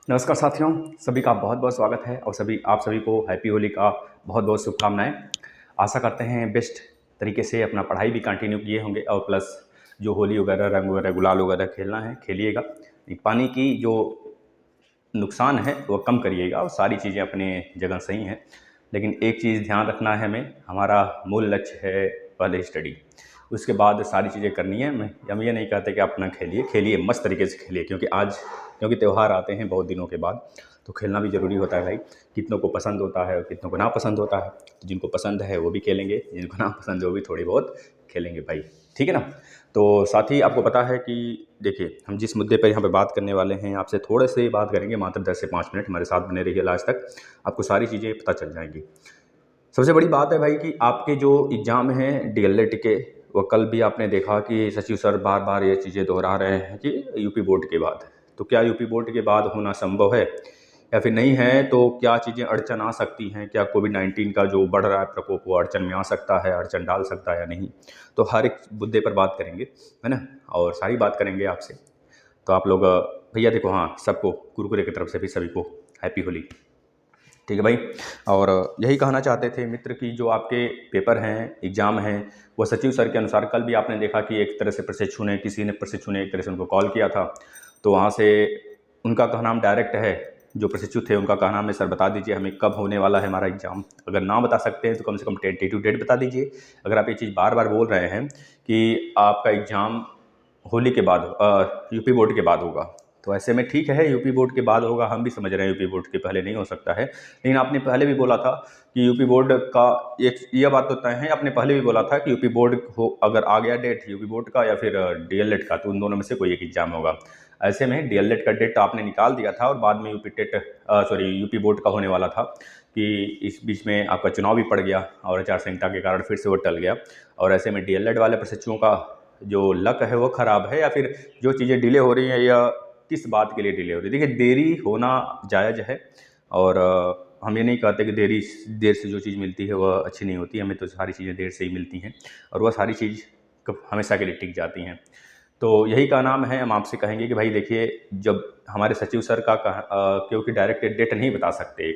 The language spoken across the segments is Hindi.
नमस्कार साथियों, सभी का बहुत बहुत स्वागत है और आप सभी को हैप्पी होली का बहुत बहुत शुभकामनाएं। आशा करते हैं बेस्ट तरीके से अपना पढ़ाई भी कंटिन्यू किए होंगे और प्लस जो होली वगैरह रंग वगैरह गुलाल वगैरह खेलना है खेलिएगा। पानी की जो नुकसान है वो कम करिएगा और सारी चीज़ें अपने जगह सही हैं। लेकिन एक चीज़ ध्यान रखना है, हमें हमारा मूल लक्ष्य है पहले स्टडी, उसके बाद सारी चीज़ें करनी है। हम ये नहीं कहते कि आप अपना खेलिए मस्त तरीके से खेलिए, क्योंकि त्यौहार आते हैं बहुत दिनों के बाद, तो खेलना भी ज़रूरी होता है भाई। कितनों को पसंद होता है और कितनों को ना पसंद होता है, तो जिनको पसंद है वो भी खेलेंगे, जिनको ना पसंद है वो भी थोड़ी बहुत खेलेंगे भाई, ठीक है ना। तो साथ ही आपको पता है कि देखिए, हम जिस मुद्दे पर यहाँ पे बात करने वाले हैं, आपसे थोड़े से बात करेंगे, मात्र 10 से 5 मिनट हमारे साथ बने रहिए लास्ट तक, आपको सारी चीज़ें पता चल जाएंगी। सबसे बड़ी बात है भाई कि आपके जो एग्ज़ाम हैं डीएलएड के, वो कल भी आपने देखा कि सचिव सर बार बार ये चीज़ें दोहरा रहे हैं कि यूपी बोर्ड के बाद, तो क्या यूपी बोर्ड के बाद होना संभव है या फिर नहीं है, तो क्या चीज़ें अड़चन आ सकती हैं, क्या कोविड-19 का जो बढ़ रहा है प्रकोप वो अड़चन में आ सकता है, अड़चन डाल सकता है या नहीं। तो हर एक मुद्दे पर बात करेंगे, है ना, और सारी बात करेंगे आपसे। तो आप लोग भैया देखो, हाँ, सबको कुरकुरे की तरफ से भी सभी को हैप्पी होली, ठीक है भाई। और यही कहना चाहते थे मित्र कि जो आपके पेपर हैं, एग्ज़ाम हैं, वो सचिव सर के अनुसार कल भी आपने देखा कि एक तरह से किसी ने प्रशिक्षु ने एक तरह से उनको कॉल किया था, तो वहाँ से उनका कहना डायरेक्ट है, जो प्रशिक्षु थे उनका कहना है, सर बता दीजिए हमें कब होने वाला है हमारा एग्ज़ाम। अगर ना बता सकते हैं तो कम से कम टेंटेटिव डेट बता दीजिए। अगर आप ये चीज़ बार बार बोल रहे हैं कि आपका एग्ज़ाम होली के बाद यूपी बोर्ड के बाद होगा, तो ऐसे में ठीक है, यूपी बोर्ड के बाद होगा, हम भी समझ रहे हैं यूपी बोर्ड के पहले नहीं हो सकता है। लेकिन आपने पहले भी बोला था कि यूपी बोर्ड का एक ये बात तो तय है, आपने पहले भी बोला था कि यूपी बोर्ड हो, अगर आ गया डेट यूपी बोर्ड का या फिर डीएलएड का, तो उन दोनों में से कोई एक एग्जाम होगा। ऐसे में डीएलएड का डेट आपने निकाल दिया था और बाद में यूपी बोर्ड का होने वाला था, कि इस बीच में आपका चुनाव भी पड़ गया और आचार संहिता के कारण फिर से वो टल गया। और ऐसे में डीएलएड वाले प्रशिक्षुओं का जो लक है वो ख़राब है, या फिर जो चीज़ें डिले हो रही हैं, या किस बात के लिए डिले हो रही है। देखिए, देरी होना जायज़ है, और हम ये नहीं कहते कि देर से जो चीज़ मिलती है वह अच्छी नहीं होती। हमें तो सारी चीज़ें देर से ही मिलती हैं और वह सारी चीज़ हमेशा के लिए टिक जाती हैं। तो यही का नाम है, हम आपसे कहेंगे कि भाई देखिए, जब हमारे सचिव सर क्योंकि डायरेक्ट डेट नहीं बता सकते,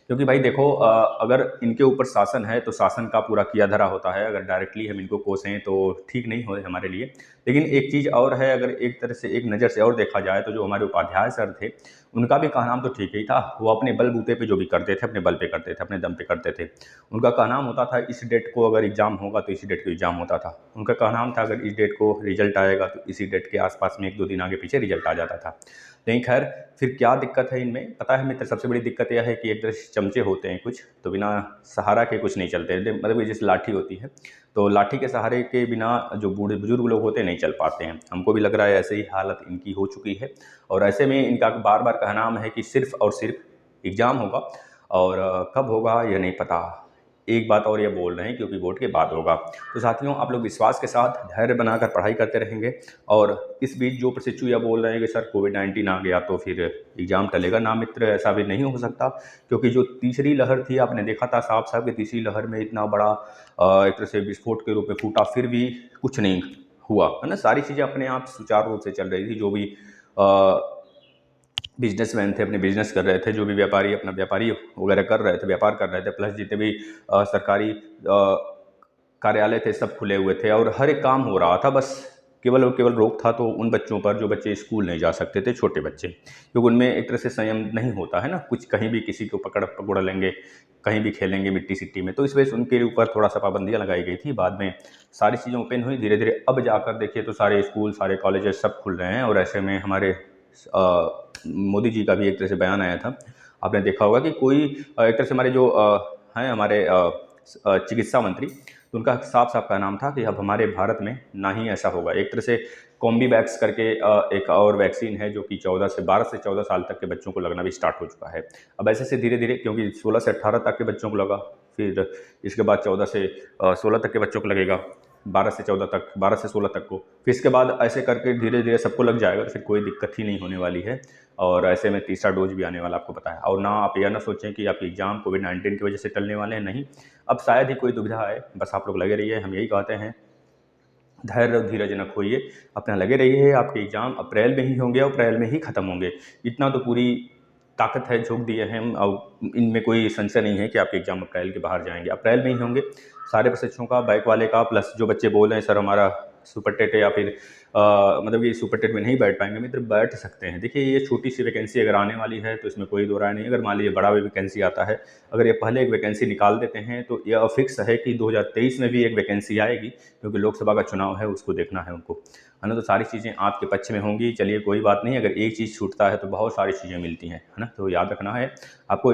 क्योंकि भाई देखो, अगर इनके ऊपर शासन है तो शासन का पूरा किया धरा होता है। अगर डायरेक्टली हम इनको कोसें तो ठीक नहीं हो हमारे लिए। लेकिन एक चीज़ और है, अगर एक तरह से एक नज़र से और देखा जाए, तो जो हमारे उपाध्याय सर थे उनका भी कहनाम तो ठीक ही था। वो अपने बलबूते पे जो भी करते थे, अपने बल पे करते थे, अपने दम पे करते थे। उनका कहनाम होता था इस डेट को अगर एग्ज़ाम होगा तो इसी डेट को एग्ज़ाम होता था। उनका कहनाम था अगर इस डेट को रिजल्ट आएगा तो इसी डेट के आसपास में 1-2 दिन आगे पीछे रिजल्ट आ जाता था। लेकिन खैर, फिर क्या दिक्कत है इनमें, पता है मित्र, सबसे बड़ी दिक्कत यह है कि एक तरह से चमचे होते हैं कुछ, तो बिना सहारा के कुछ नहीं चलते। मतलब ये जैसे लाठी होती है, तो लाठी के सहारे के बिना जो बूढ़े बुजुर्ग लोग होते हैं नहीं चल पाते हैं। हमको भी लग रहा है ऐसे ही हालत इनकी हो चुकी है। और ऐसे में इनका बार बार कहनाम है कि सिर्फ और सिर्फ एग्ज़ाम होगा, और कब होगा यह नहीं पता। एक बात और ये बोल रहे हैं क्योंकि बोर्ड के बाद होगा। तो साथियों, आप लोग विश्वास के साथ धैर्य बनाकर पढ़ाई करते रहेंगे। और इस बीच जो प्रशिक्षु यह बोल रहे हैं कि सर कोविड-19 आ गया तो फिर एग्ज़ाम टलेगा, ना मित्र, ऐसा भी नहीं हो सकता। क्योंकि जो तीसरी लहर थी, आपने देखा था साफ साफ कि तीसरी लहर में इतना बड़ा एक तरह से विस्फोट के रूप में फूटा, फिर भी कुछ नहीं हुआ, है ना। सारी चीज़ें अपने आप सुचारू रूप से चल रही थी। जो भी बिजनेसमैन थे अपने बिजनेस कर रहे थे, जो भी व्यापारी अपना व्यापारी वगैरह कर रहे थे, व्यापार कर रहे थे, प्लस जितने भी सरकारी कार्यालय थे सब खुले हुए थे और हर एक काम हो रहा था। बस केवल और केवल रोक था तो उन बच्चों पर जो बच्चे स्कूल नहीं जा सकते थे, छोटे बच्चे, क्योंकि उनमें एक तरह से संयम नहीं होता है ना। कुछ कहीं भी किसी को पकड़ लेंगे, कहीं भी खेलेंगे मिट्टी सिट्टी में, तो इस वजह से उनके ऊपर थोड़ा सा पाबंदियाँ लगाई गई थी। बाद में सारी चीज़ें ओपन हुई धीरे धीरे। अब जाकर देखिए तो सारे स्कूल, सारे कॉलेजेस सब खुल रहे हैं। और ऐसे में हमारे मोदी जी का भी एक तरह से बयान आया था, आपने देखा होगा कि कोई एक तरह से हमारे जो हैं हमारे चिकित्सा मंत्री, तो उनका साफ साफ का नाम था कि अब हमारे भारत में ना ही ऐसा होगा। एक तरह से कॉम्बीवैक्स करके एक और वैक्सीन है जो कि 12 से 14 साल तक के बच्चों को लगना भी स्टार्ट हो चुका है। अब ऐसे से धीरे धीरे, क्योंकि 16 से 18 तक के बच्चों को लगा, फिर इसके बाद 14 से 16 तक के बच्चों को लगेगा, 12 से 16 तक को, फिर इसके बाद ऐसे करके धीरे धीरे सबको लग जाएगा, तो फिर कोई दिक्कत ही नहीं होने वाली है। और ऐसे में तीसरा डोज भी आने वाला, आपको पता है। और ना आप यह ना सोचें कि आपके एग्ज़ाम कोविड-19 की वजह से टलने वाले हैं, नहीं। अब शायद ही कोई दुविधा आए, बस आप लोग लगे रहिए, हम यही कहते हैं। धैर्य और धीरज न खोइए, अपना लगे रहिए। आपके एग्ज़ाम अप्रैल में ही होंगे और अप्रैल में ही ख़त्म होंगे, इतना तो पूरी ताकत है, झोंक दिए हैं हम, और इनमें कोई संशय नहीं है कि आपके एग्ज़ाम अप्रैल के बाहर जाएंगे, अप्रैल में ही होंगे सारे प्रशिक्षकों का, बैक वाले का, प्लस जो बच्चे बोल रहे हैं सर हमारा सुपर टेट है या फिर मतलब ये सुपर टेट में नहीं बैठ पाएंगे मित्र, बैठ सकते हैं। देखिए ये छोटी सी वैकेंसी अगर आने वाली है तो इसमें कोई दो राय नहीं। अगर मान लीजिए बड़ा वैकेंसी आता है, अगर ये पहले एक वैकेंसी निकाल देते हैं तो यह फिक्स है कि 2023 में भी एक वैकेंसी आएगी, क्योंकि लोकसभा का चुनाव है, उसको देखना है उनको, है ना। तो सारी चीज़ें आपके पक्ष में होंगी। चलिए कोई बात नहीं, अगर एक चीज़ छूटता है तो बहुत सारी चीज़ें मिलती हैं, है ना। तो याद रखना है आपको,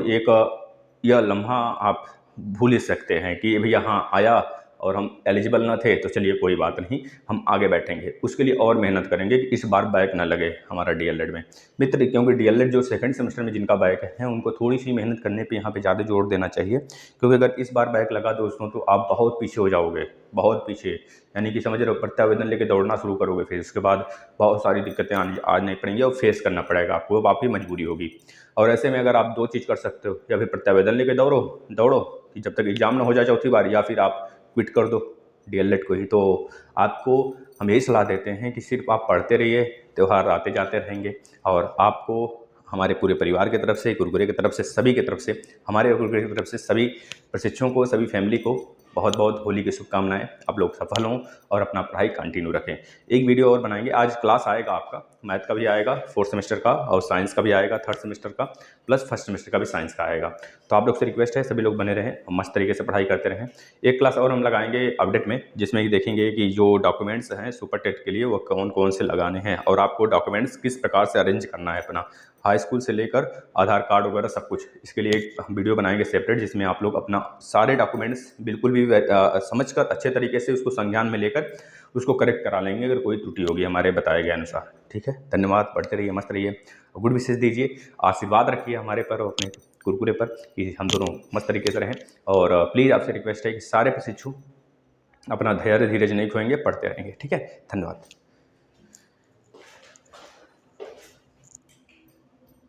यह लम्हा आप भूल ही सकते हैं कि भैया हाँ आया और हम एलिजिबल ना थे, तो चलिए कोई बात नहीं, हम आगे बैठेंगे, उसके लिए और मेहनत करेंगे कि इस बार बैक ना लगे हमारा डीएलएड में मित्र। क्योंकि डीएलएड जो सेकंड सेमेस्टर में जिनका बैक है उनको थोड़ी सी मेहनत करने पे यहाँ पे ज़्यादा जोर देना चाहिए, क्योंकि अगर इस बार बैक लगा दोस्तों तो आप बहुत पीछे हो जाओगे, बहुत पीछे, यानी कि समझ रहे हो, प्रत्यावेदन लेके दौड़ना शुरू करोगे, फिर उसके बाद बहुत सारी दिक्कतें आने पड़ेंगी और फेस करना पड़ेगा आपको, अब आपकी मजबूरी होगी। और ऐसे में अगर आप दो चीज़ कर सकते हो, या फिर प्रत्यावेदन लेके दौड़ो दौड़ो कि जब तक एग्जाम ना हो जाए चौथी बार, या फिर आप क्विट कर दो डीएलएड को ही। तो आपको हम यही सलाह देते हैं कि सिर्फ आप पढ़ते रहिए, त्यौहार आते जाते रहेंगे, और आपको हमारे पूरे परिवार की तरफ से, कुरकुरे की तरफ से, सभी की तरफ से, हमारे कुरकुरे की तरफ से सभी प्रशिक्षकों को, सभी फैमिली को बहुत बहुत होली की शुभकामनाएं। आप लोग सफल हों और अपना पढ़ाई कंटिन्यू रखें। एक वीडियो और बनाएंगे, आज क्लास आएगा आपका, मैथ का भी आएगा 4th सेमेस्टर का, और साइंस का भी आएगा 3rd सेमेस्टर का, प्लस 1st सेमेस्टर का भी साइंस का आएगा। तो आप लोग से रिक्वेस्ट है सभी लोग बने रहें, मस्त तरीके से पढ़ाई करते रहें। एक क्लास और हम लगाएंगे अपडेट में, जिसमें देखेंगे कि जो डॉक्यूमेंट्स हैं सुपर टेट के लिए वो कौन कौन से लगाने हैं, और आपको डॉक्यूमेंट्स किस प्रकार से अरेंज करना है अपना, हाई स्कूल से लेकर आधार कार्ड वगैरह सब कुछ। इसके लिए एक वीडियो बनाएंगे सेपरेट, जिसमें आप लोग अपना सारे डॉक्यूमेंट्स बिल्कुल भी समझकर अच्छे तरीके से उसको संज्ञान में लेकर उसको करेक्ट करा लेंगे अगर कोई त्रुटि होगी हमारे बताए गए अनुसार। ठीक है, धन्यवाद, पढ़ते रहिए, मस्त रहिए, गुड विशेष दीजिए, आशीर्वाद रखिए हमारे पर और अपने कुरकुरे पर कि हम दोनों मस्त तरीके से रहें। और प्लीज़ आपसे रिक्वेस्ट है कि सारे प्रशिक्षु अपना धैर्य धीरज नहीं खोएंगे, पढ़ते रहेंगे। ठीक है, धन्यवाद।